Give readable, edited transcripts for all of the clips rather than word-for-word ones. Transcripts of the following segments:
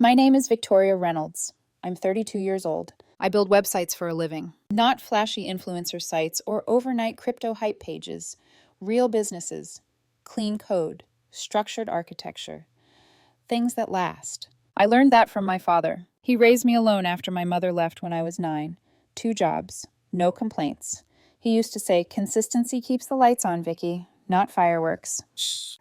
My name is Victoria Reynolds. I'm 32 years old. I build websites for a living. Not flashy influencer sites or overnight crypto hype pages. Real businesses. Clean code. Structured architecture. Things that last. I learned that from my father. He raised me alone after my mother left when I was 9. 2 jobs. No complaints. He used to say, "Consistency keeps the lights on, Vicky, not fireworks."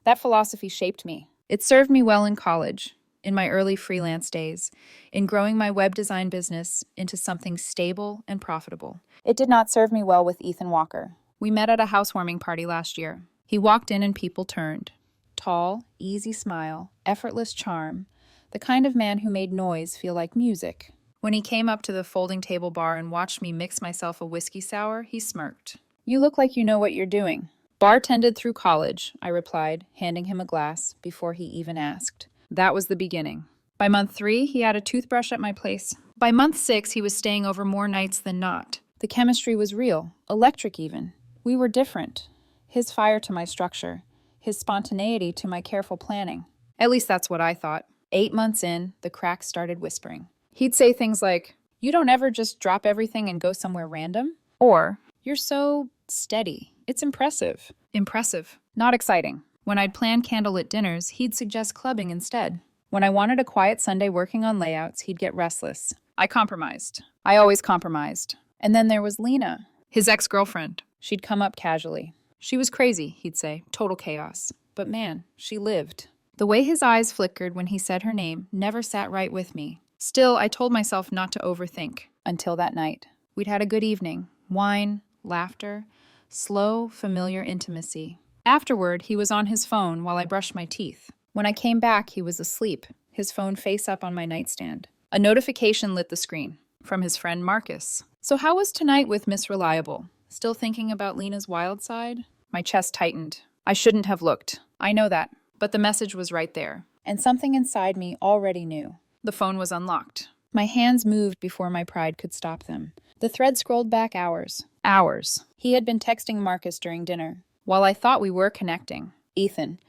That philosophy shaped me. It served me well in college, in my early freelance days, in growing my web design business into something stable and profitable. It did not serve me well with Ethan Walker. We met at a housewarming party last year. He walked in and people turned. Tall, easy smile, effortless charm, the kind of man who made noise feel like music. When he came up to the folding table bar and watched me mix myself a whiskey sour, he smirked. "You look like you know what you're doing." "Bartended through college," I replied, handing him a glass before he even asked. That was the beginning. By month 3, he had a toothbrush at my place. By month 6, he was staying over more nights than not. The chemistry was real, electric even. We were different. His fire to my structure, his spontaneity to my careful planning. At least that's what I thought. 8 months in, the cracks started whispering. He'd say things like, "You don't ever just drop everything and go somewhere random?" Or, "You're so steady. It's impressive." Impressive, not exciting. When I'd plan candlelit dinners, he'd suggest clubbing instead. When I wanted a quiet Sunday working on layouts, he'd get restless. I compromised. I always compromised. And then there was Lena, his ex-girlfriend. She'd come up casually. "She was crazy," he'd say, "total chaos. But man, she lived." The way his eyes flickered when he said her name never sat right with me. Still, I told myself not to overthink. Until that night. We'd had a good evening. Wine, laughter, slow, familiar intimacy. Afterward, he was on his phone while I brushed my teeth. When I came back, he was asleep, his phone face up on my nightstand. A notification lit the screen. From his friend Marcus. "So how was tonight with Miss Reliable? Still thinking about Lena's wild side?" My chest tightened. I shouldn't have looked. I know that. But the message was right there. And something inside me already knew. The phone was unlocked. My hands moved before my pride could stop them. The thread scrolled back hours. Hours. He had been texting Marcus during dinner. While I thought we were connecting. Ethan.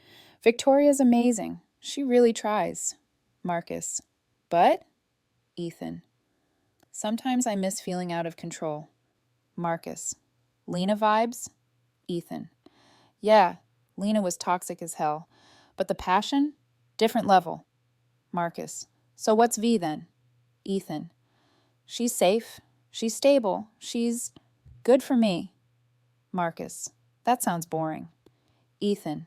"Victoria's amazing. She really tries." Marcus. "But?" Ethan. "Sometimes I miss feeling out of control." Marcus. "Lena vibes?" Ethan. "Yeah, Lena was toxic as hell. But the passion? Different level." Marcus. "So what's V then?" Ethan. "She's safe. She's stable. She's good for me." Marcus. "That sounds boring." Ethan.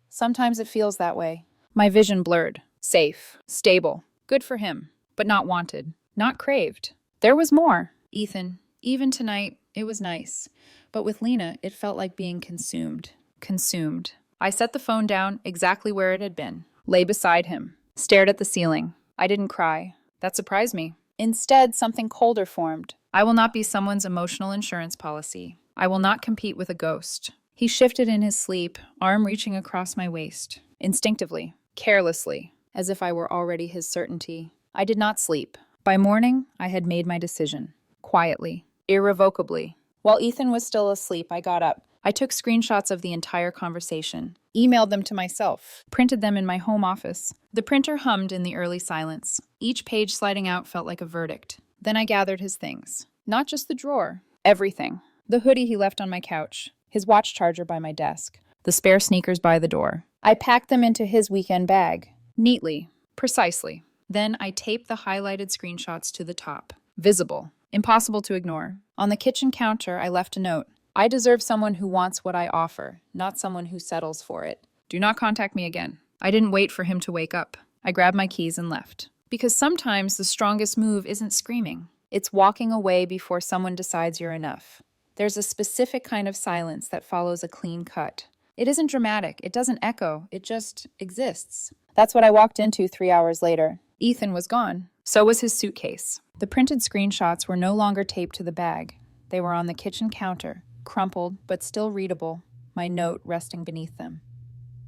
"Sometimes it feels that way." My vision blurred. Safe. Stable. Good for him. But not wanted. Not craved. There was more. Ethan. "Even tonight, it was nice. But with Lena, it felt like being consumed." Consumed. I set the phone down exactly where it had been. Lay beside him. Stared at the ceiling. I didn't cry. That surprised me. Instead, something colder formed. I will not be someone's emotional insurance policy. I will not compete with a ghost. He shifted in his sleep, arm reaching across my waist. Instinctively. Carelessly. As if I were already his certainty. I did not sleep. By morning, I had made my decision. Quietly. Irrevocably. While Ethan was still asleep, I got up. I took screenshots of the entire conversation, emailed them to myself, printed them in my home office. The printer hummed in the early silence. Each page sliding out felt like a verdict. Then I gathered his things. Not just the drawer. Everything. The hoodie he left on my couch, his watch charger by my desk, the spare sneakers by the door. I packed them into his weekend bag. Neatly. Precisely. Then I taped the highlighted screenshots to the top. Visible. Impossible to ignore. On the kitchen counter, I left a note. "I deserve someone who wants what I offer, not someone who settles for it. Do not contact me again." I didn't wait for him to wake up. I grabbed my keys and left. Because sometimes the strongest move isn't screaming. It's walking away before someone decides you're enough. There's a specific kind of silence that follows a clean cut. It isn't dramatic. It doesn't echo. It just exists. That's what I walked into 3 hours later. Ethan was gone. So was his suitcase. The printed screenshots were no longer taped to the bag. They were on the kitchen counter. Crumpled, but still readable, my note resting beneath them.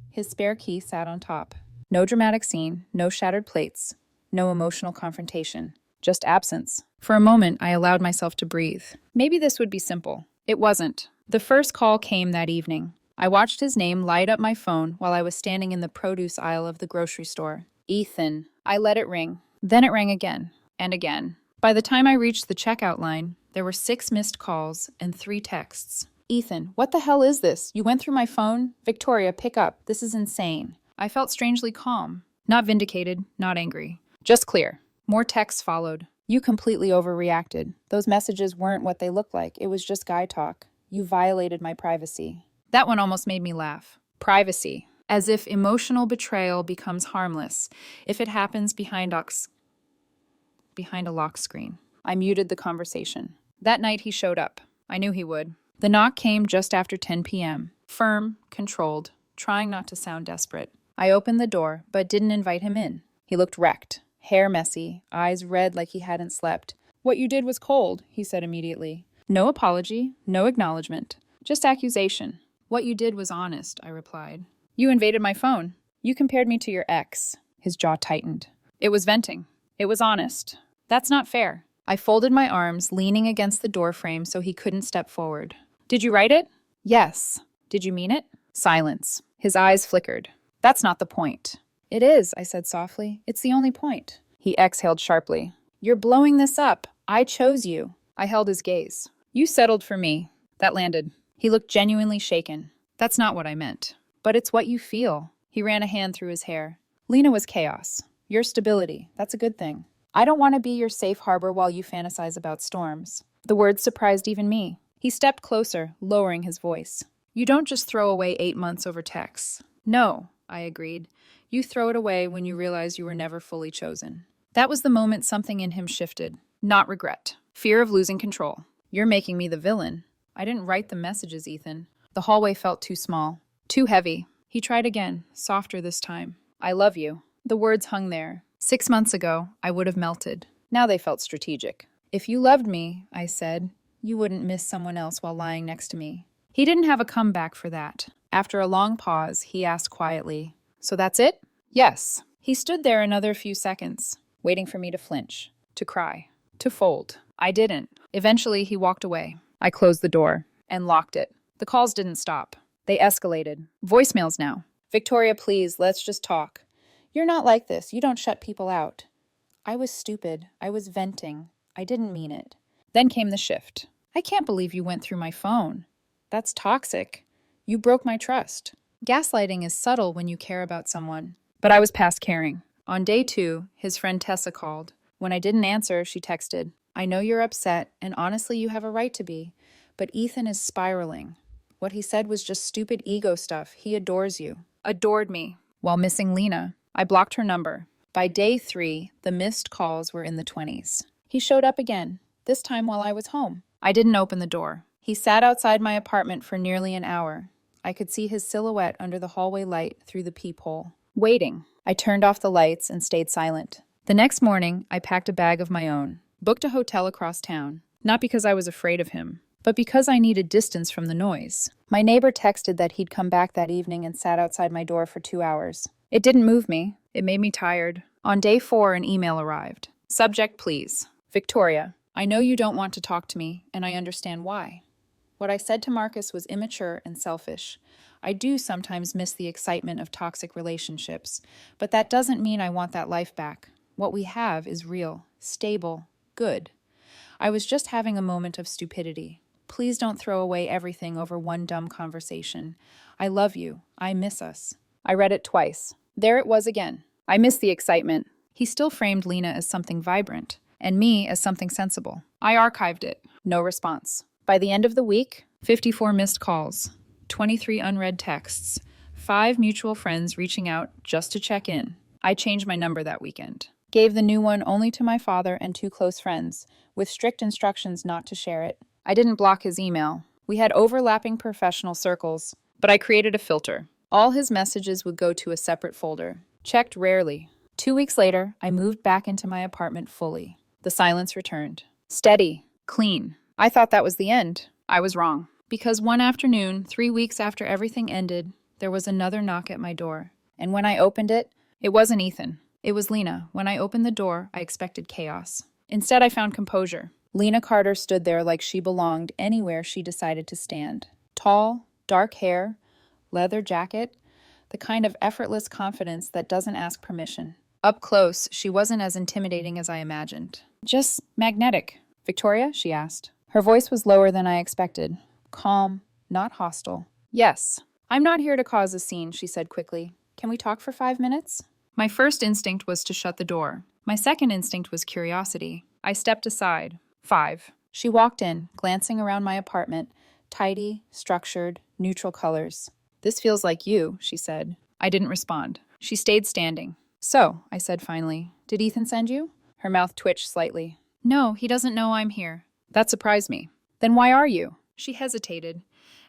His spare key sat on top. No dramatic scene, no shattered plates, no emotional confrontation, just absence. For a moment, I allowed myself to breathe. Maybe this would be simple. It wasn't. The first call came that evening. I watched his name light up my phone while I was standing in the produce aisle of the grocery store. "Ethan," I let it ring. Then it rang again and again. By the time I reached the checkout line, there were 6 missed calls and 3 texts. Ethan, what the hell is this? You went through my phone? Victoria, pick up. This is insane. I felt strangely calm. Not vindicated, not angry. Just clear. More texts followed. You completely overreacted. Those messages weren't what they looked like. It was just guy talk. You violated my privacy. That one almost made me laugh. Privacy. As if emotional betrayal becomes harmless if it happens behind a lock screen. I muted the conversation. That night he showed up. I knew he would. The knock came just after 10 p.m. Firm, controlled, trying not to sound desperate. I opened the door, but didn't invite him in. He looked wrecked, hair messy, eyes red like he hadn't slept. What you did was cold, he said immediately. No apology, no acknowledgement, just accusation. What you did was honest, I replied. You invaded my phone. You compared me to your ex. His jaw tightened. It was venting. It was honest. That's not fair. I folded my arms, leaning against the doorframe so he couldn't step forward. Did you write it? Yes. Did you mean it? Silence. His eyes flickered. That's not the point. It is, I said softly. It's the only point. He exhaled sharply. You're blowing this up. I chose you. I held his gaze. You settled for me. That landed. He looked genuinely shaken. That's not what I meant. But it's what you feel. He ran a hand through his hair. Lena was chaos. Your stability. That's a good thing. I don't want to be your safe harbor while you fantasize about storms. The words surprised even me. He stepped closer, lowering his voice. You don't just throw away 8 months over texts. No, I agreed. You throw it away when you realize you were never fully chosen. That was the moment something in him shifted. Not regret. Fear of losing control. You're making me the villain. I didn't write the messages, Ethan. The hallway felt too small. Too heavy. He tried again, softer this time. I love you. The words hung there. 6 months ago, I would have melted. Now they felt strategic. If you loved me, I said, you wouldn't miss someone else while lying next to me. He didn't have a comeback for that. After a long pause, he asked quietly, So that's it? Yes. He stood there another few seconds, waiting for me to flinch, to cry, to fold. I didn't. Eventually, he walked away. I closed the door and locked it. The calls didn't stop. They escalated. Voicemails now. Victoria, please, let's just talk. You're not like this. You don't shut people out. I was stupid. I was venting. I didn't mean it. Then came the shift. I can't believe you went through my phone. That's toxic. You broke my trust. Gaslighting is subtle when you care about someone. But I was past caring. On day 2, his friend Tessa called. When I didn't answer, she texted, I know you're upset, and honestly you have a right to be, but Ethan is spiraling. What he said was just stupid ego stuff. He adores you. Adored me. While missing Lena, I blocked her number. By day 3, the missed calls were in the 20s. He showed up again, this time while I was home. I didn't open the door. He sat outside my apartment for nearly an hour. I could see his silhouette under the hallway light through the peephole. Waiting. I turned off the lights and stayed silent. The next morning, I packed a bag of my own, booked a hotel across town, not because I was afraid of him, but because I needed distance from the noise. My neighbor texted that he'd come back that evening and sat outside my door for 2 hours. It didn't move me. It made me tired. On day 4, an email arrived. Subject, please. Victoria, I know you don't want to talk to me, and I understand why. What I said to Marcus was immature and selfish. I do sometimes miss the excitement of toxic relationships, but that doesn't mean I want that life back. What we have is real, stable, good. I was just having a moment of stupidity. Please don't throw away everything over one dumb conversation. I love you. I miss us. I read it twice. There it was again. I missed the excitement. He still framed Lena as something vibrant, and me as something sensible. I archived it. No response. By the end of the week, 54 missed calls, 23 unread texts, 5 mutual friends reaching out just to check in. I changed my number that weekend. Gave the new one only to my father and 2 close friends, with strict instructions not to share it. I didn't block his email. We had overlapping professional circles, but I created a filter. All his messages would go to a separate folder, checked rarely. 2 weeks later, I moved back into my apartment fully. The silence returned. Steady, clean. I thought that was the end. I was wrong. Because one afternoon, 3 weeks after everything ended, there was another knock at my door. And when I opened it, it wasn't Ethan. It was Lena. When I opened the door, I expected chaos. Instead, I found composure. Lena Carter stood there like she belonged anywhere she decided to stand. Tall, dark hair, leather jacket, the kind of effortless confidence that doesn't ask permission. Up close, she wasn't as intimidating as I imagined. Just magnetic. Victoria? She asked. Her voice was lower than I expected. Calm, not hostile. Yes. I'm not here to cause a scene, she said quickly. Can we talk for 5 minutes? My first instinct was to shut the door. My second instinct was curiosity. I stepped aside. 5. She walked in, glancing around my apartment. Tidy, structured, neutral colors. This feels like you, she said. I didn't respond. She stayed standing. So, I said finally, did Ethan send you? Her mouth twitched slightly. No, he doesn't know I'm here. That surprised me. Then why are you? She hesitated,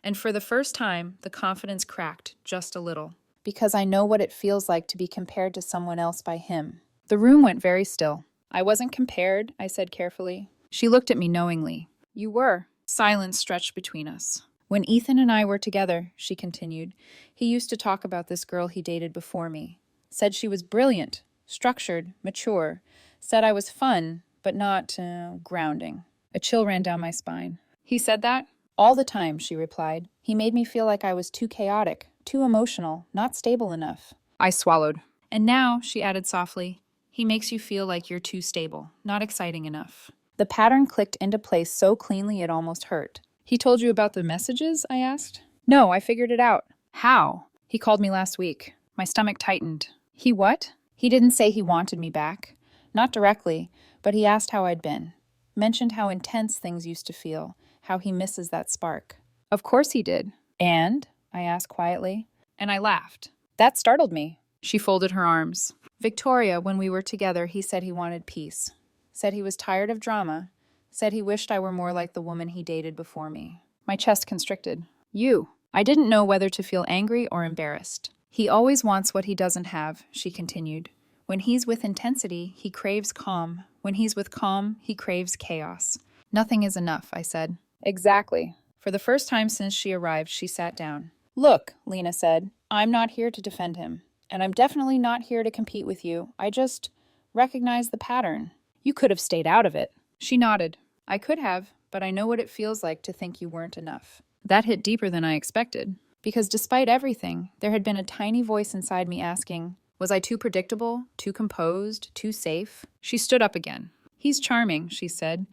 and for the first time, the confidence cracked just a little. Because I know what it feels like to be compared to someone else by him. The room went very still. I wasn't compared, I said carefully. She looked at me knowingly. You were. Silence stretched between us. When Ethan and I were together, she continued, he used to talk about this girl he dated before me. Said she was brilliant, structured, mature. Said I was fun, but not grounding. A chill ran down my spine. He said that? All the time, she replied. He made me feel like I was too chaotic, too emotional, not stable enough. I swallowed. And now, she added softly, he makes you feel like you're too stable, not exciting enough. The pattern clicked into place so cleanly it almost hurt. He told you about the messages? I asked. No, I figured it out. How? He called me last week. My stomach tightened. He what? He didn't say he wanted me back. Not directly, but he asked how I'd been. Mentioned how intense things used to feel, how he misses that spark. Of course he did. And? I asked quietly. And I laughed. That startled me. She folded her arms. Victoria, when we were together, he said he wanted peace. Said he was tired of drama. Said he wished I were more like the woman he dated before me. My chest constricted. You. I didn't know whether to feel angry or embarrassed. He always wants what he doesn't have, she continued. When he's with intensity, he craves calm. When he's with calm, he craves chaos. Nothing is enough, I said. Exactly. For the first time since she arrived, she sat down. Look, Lena said, I'm not here to defend him. And I'm definitely not here to compete with you. I just recognize the pattern. You could have stayed out of it. She nodded. I could have, but I know what it feels like to think you weren't enough. That hit deeper than I expected. Because despite everything, there had been a tiny voice inside me asking, was I too predictable, too composed, too safe? She stood up again. He's charming, she said,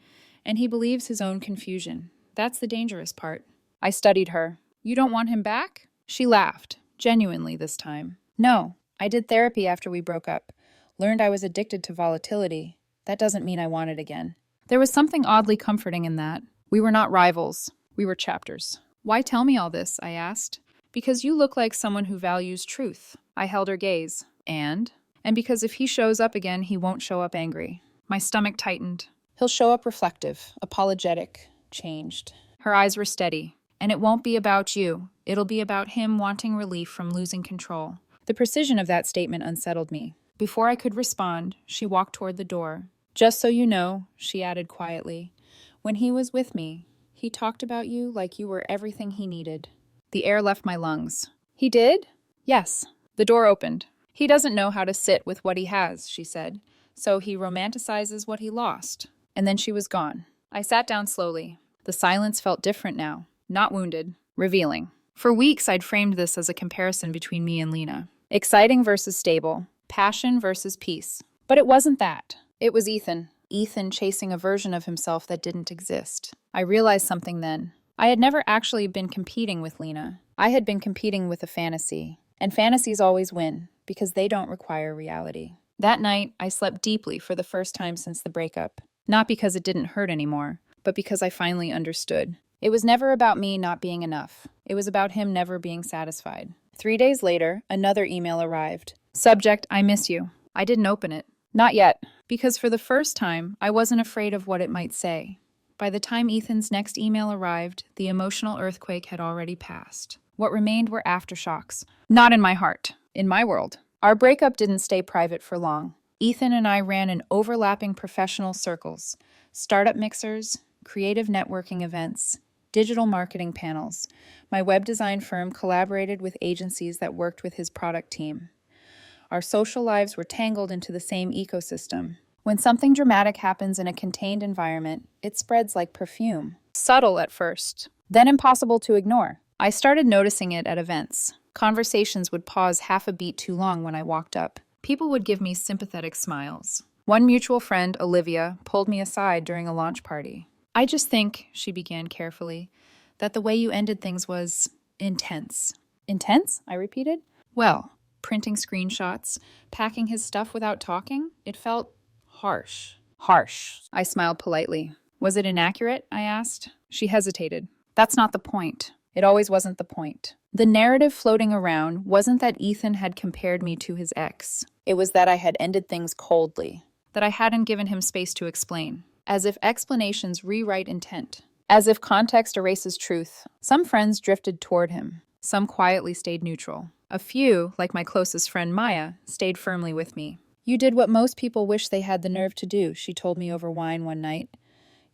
and he believes his own confusion. That's the dangerous part. I studied her. You don't want him back? She laughed, genuinely this time. No, I did therapy after we broke up. Learned I was addicted to volatility. That doesn't mean I want it again. There was something oddly comforting in that. We were not rivals. We were chapters. Why tell me all this? I asked. Because you look like someone who values truth. I held her gaze. And because if he shows up again, he won't show up angry. My stomach tightened. He'll show up reflective, apologetic, changed. Her eyes were steady. And it won't be about you. It'll be about him wanting relief from losing control. The precision of that statement unsettled me. Before I could respond, she walked toward the door. Just so you know, she added quietly, when he was with me, he talked about you like you were everything he needed. The air left my lungs. He did? Yes. The door opened. He doesn't know how to sit with what he has, she said, so he romanticizes what he lost. And then she was gone. I sat down slowly. The silence felt different now, not wounded, revealing. For weeks, I'd framed this as a comparison between me and Lena. Exciting versus stable, passion versus peace. But it wasn't that. It was Ethan. Ethan chasing a version of himself that didn't exist. I realized something then. I had never actually been competing with Lena. I had been competing with a fantasy. And fantasies always win, because they don't require reality. That night, I slept deeply for the first time since the breakup. Not because it didn't hurt anymore, but because I finally understood. It was never about me not being enough. It was about him never being satisfied. 3 days later, another email arrived. Subject, I miss you. I didn't open it. Not yet, because for the first time, I wasn't afraid of what it might say. By the time Ethan's next email arrived, the emotional earthquake had already passed. What remained were aftershocks. Not in my heart. In my world. Our breakup didn't stay private for long. Ethan and I ran in overlapping professional circles. Startup mixers, creative networking events, digital marketing panels. My web design firm collaborated with agencies that worked with his product team. Our social lives were tangled into the same ecosystem. When something dramatic happens in a contained environment, it spreads like perfume. Subtle at first, then impossible to ignore. I started noticing it at events. Conversations would pause half a beat too long when I walked up. People would give me sympathetic smiles. One mutual friend, Olivia, pulled me aside during a launch party. I just think, she began carefully, that the way you ended things was intense. Intense? I repeated. Well, printing screenshots, packing his stuff without talking, it felt harsh. Harsh. I smiled politely. Was it inaccurate? I asked. She hesitated. That's not the point. It always wasn't the point. The narrative floating around wasn't that Ethan had compared me to his ex. It was that I had ended things coldly, that I hadn't given him space to explain, as if explanations rewrite intent, as if context erases truth. Some friends drifted toward him. Some quietly stayed neutral. A few, like my closest friend Maya, stayed firmly with me. You did what most people wish they had the nerve to do, she told me over wine one night.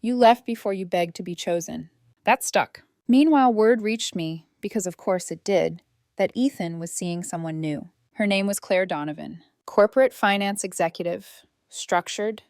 You left before you begged to be chosen. That stuck. Meanwhile, word reached me, because of course it did, that Ethan was seeing someone new. Her name was Claire Donovan. Corporate finance executive. Structured.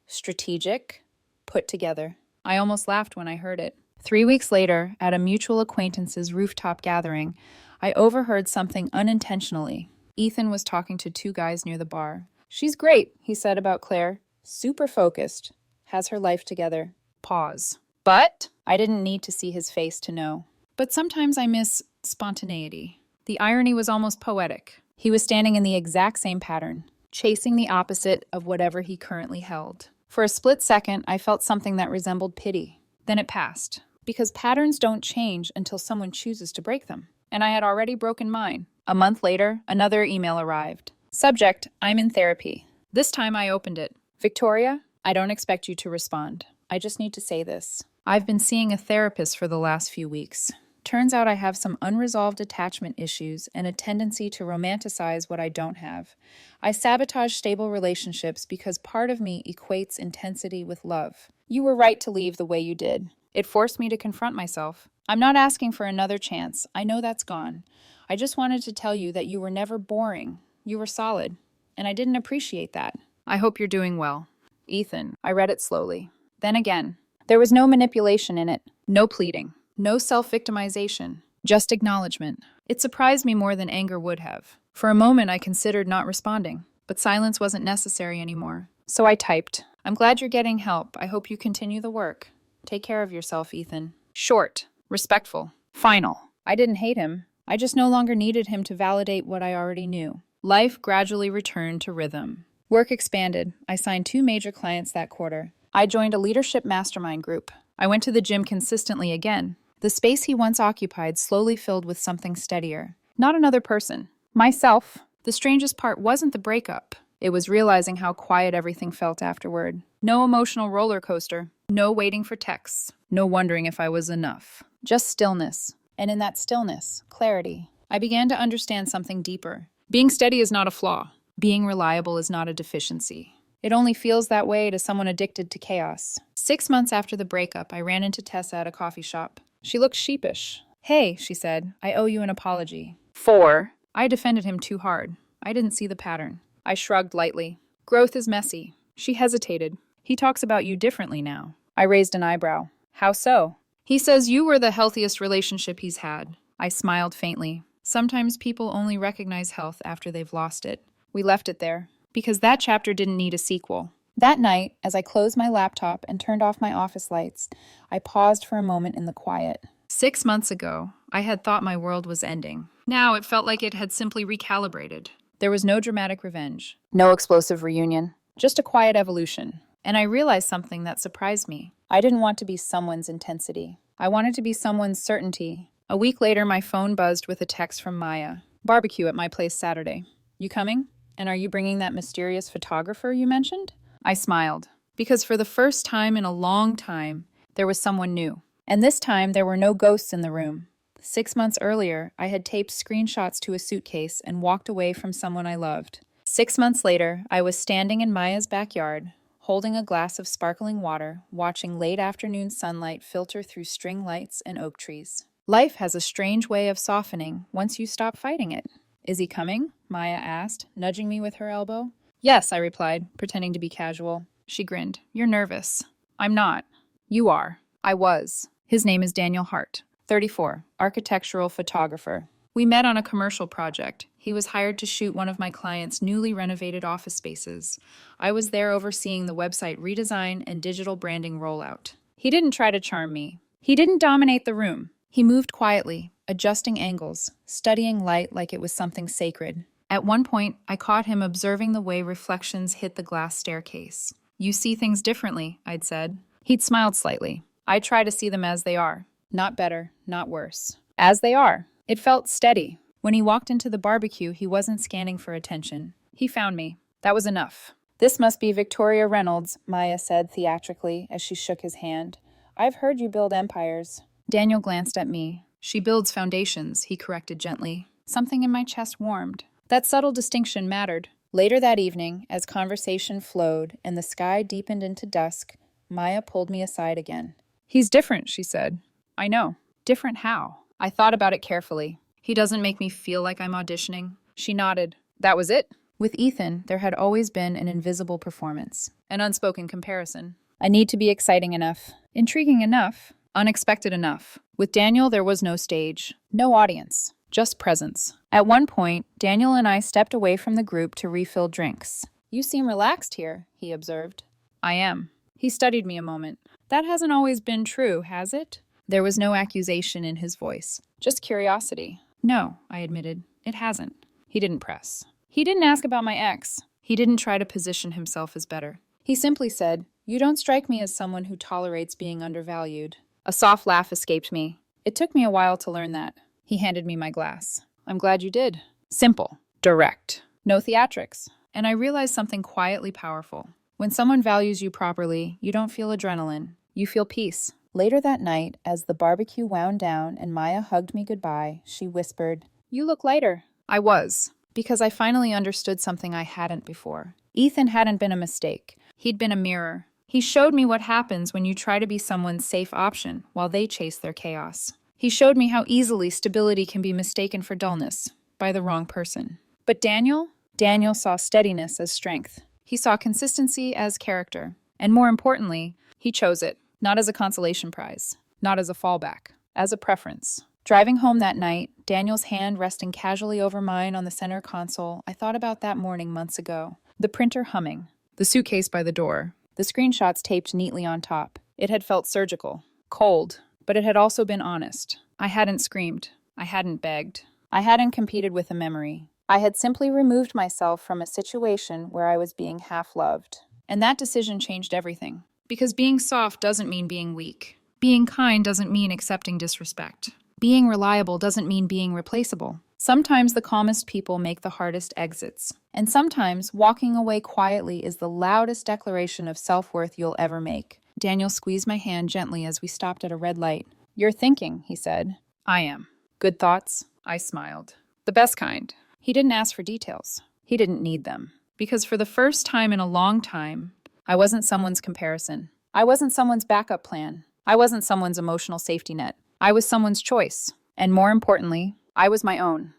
Strategic. Put together. I almost laughed when I heard it. 3 weeks later, at a mutual acquaintance's rooftop gathering, I overheard something unintentionally. Ethan was talking to 2 guys near the bar. She's great, he said about Claire. Super focused. Has her life together. Pause. But I didn't need to see his face to know. But sometimes I miss spontaneity. The irony was almost poetic. He was standing in the exact same pattern, chasing the opposite of whatever he currently held. For a split second, I felt something that resembled pity. Then it passed. Because patterns don't change until someone chooses to break them. And I had already broken mine. A month later, another email arrived. Subject, I'm in therapy. This time I opened it. Victoria, I don't expect you to respond. I just need to say this. I've been seeing a therapist for the last few weeks. Turns out I have some unresolved attachment issues and a tendency to romanticize what I don't have. I sabotage stable relationships because part of me equates intensity with love. You were right to leave the way you did. It forced me to confront myself. I'm not asking for another chance. I know that's gone. I just wanted to tell you that you were never boring. You were solid. And I didn't appreciate that. I hope you're doing well. Ethan. I read it slowly. Then again. There was no manipulation in it. No pleading. No self-victimization. Just acknowledgement. It surprised me more than anger would have. For a moment, I considered not responding. But silence wasn't necessary anymore. So I typed. I'm glad you're getting help. I hope you continue the work. Take care of yourself, Ethan. Short. Respectful. Final. I didn't hate him. I just no longer needed him to validate what I already knew. Life gradually returned to rhythm. Work expanded. I signed 2 major clients that quarter. I joined a leadership mastermind group. I went to the gym consistently again. The space he once occupied slowly filled with something steadier. Not another person. Myself. The strangest part wasn't the breakup. It was realizing how quiet everything felt afterward. No emotional roller coaster. No waiting for texts. No wondering if I was enough. Just stillness. And in that stillness, clarity. I began to understand something deeper. Being steady is not a flaw. Being reliable is not a deficiency. It only feels that way to someone addicted to chaos. 6 months after the breakup, I ran into Tessa at a coffee shop. She looked sheepish. Hey, she said, I owe you an apology. 4. I defended him too hard. I didn't see the pattern. I shrugged lightly. Growth is messy. She hesitated. He talks about you differently now. I raised an eyebrow. How so? He says you were the healthiest relationship he's had. I smiled faintly. Sometimes people only recognize health after they've lost it. We left it there, because that chapter didn't need a sequel. That night, as I closed my laptop and turned off my office lights, I paused for a moment in the quiet. 6 months ago, I had thought my world was ending. Now it felt like it had simply recalibrated. There was no dramatic revenge. No explosive reunion. Just a quiet evolution. And I realized something that surprised me. I didn't want to be someone's intensity. I wanted to be someone's certainty. A week later, my phone buzzed with a text from Maya. Barbecue at my place Saturday. You coming? And are you bringing that mysterious photographer you mentioned? I smiled. Because for the first time in a long time, there was someone new. And this time, there were no ghosts in the room. 6 months earlier, I had taped screenshots to a suitcase and walked away from someone I loved. 6 months later, I was standing in Maya's backyard, holding a glass of sparkling water, watching late afternoon sunlight filter through string lights and oak trees. Life has a strange way of softening once you stop fighting it. Is he coming? Maya asked, nudging me with her elbow. Yes, I replied, pretending to be casual. She grinned. You're nervous. I'm not. You are. I was. His name is Daniel Hart, 34, architectural photographer. We met on a commercial project. He was hired to shoot one of my clients' newly renovated office spaces. I was there overseeing the website redesign and digital branding rollout. He didn't try to charm me. He didn't dominate the room. He moved quietly, adjusting angles, studying light like it was something sacred. At one point, I caught him observing the way reflections hit the glass staircase. "You see things differently," I'd said. He'd smiled slightly. "I try to see them as they are. Not better, not worse. As they are." It felt steady. When he walked into the barbecue, he wasn't scanning for attention. He found me. That was enough. "This must be Victoria Reynolds," Maya said theatrically as she shook his hand. "I've heard you build empires." Daniel glanced at me. "She builds foundations," he corrected gently. Something in my chest warmed. That subtle distinction mattered. Later that evening, as conversation flowed and the sky deepened into dusk, Maya pulled me aside again. "He's different," she said. "I know. Different how?" I thought about it carefully. "He doesn't make me feel like I'm auditioning." She nodded. "That was it?" With Ethan, there had always been an invisible performance, an unspoken comparison. I need to be exciting enough, intriguing enough, unexpected enough. With Daniel, there was no stage, no audience, just presence. At one point, Daniel and I stepped away from the group to refill drinks. "You seem relaxed here," he observed. "I am." He studied me a moment. "That hasn't always been true, has it?" There was no accusation in his voice, just curiosity. "No," I admitted. "It hasn't." He didn't press. He didn't ask about my ex. He didn't try to position himself as better. He simply said, "You don't strike me as someone who tolerates being undervalued." A soft laugh escaped me. It took me a while to learn that. He handed me my glass. "I'm glad you did." Simple. Direct. No theatrics. And I realized something quietly powerful. When someone values you properly, you don't feel adrenaline. You feel peace. Later that night, as the barbecue wound down and Maya hugged me goodbye, she whispered, "You look lighter." I was, because I finally understood something I hadn't before. Ethan hadn't been a mistake. He'd been a mirror. He showed me what happens when you try to be someone's safe option while they chase their chaos. He showed me how easily stability can be mistaken for dullness by the wrong person. But Daniel saw steadiness as strength. He saw consistency as character. And more importantly, he chose it. Not as a consolation prize, not as a fallback, as a preference. Driving home that night, Daniel's hand resting casually over mine on the center console, I thought about that morning months ago. The printer humming, the suitcase by the door, the screenshots taped neatly on top. It had felt surgical, cold, but it had also been honest. I hadn't screamed. I hadn't begged. I hadn't competed with a memory. I had simply removed myself from a situation where I was being half-loved. And that decision changed everything. Because being soft doesn't mean being weak. Being kind doesn't mean accepting disrespect. Being reliable doesn't mean being replaceable. Sometimes the calmest people make the hardest exits. And sometimes walking away quietly is the loudest declaration of self-worth you'll ever make. Daniel squeezed my hand gently as we stopped at a red light. "You're thinking," he said. "I am." "Good thoughts?" I smiled. "The best kind." He didn't ask for details. He didn't need them. Because for the first time in a long time, I wasn't someone's comparison. I wasn't someone's backup plan. I wasn't someone's emotional safety net. I was someone's choice. And more importantly, I was my own.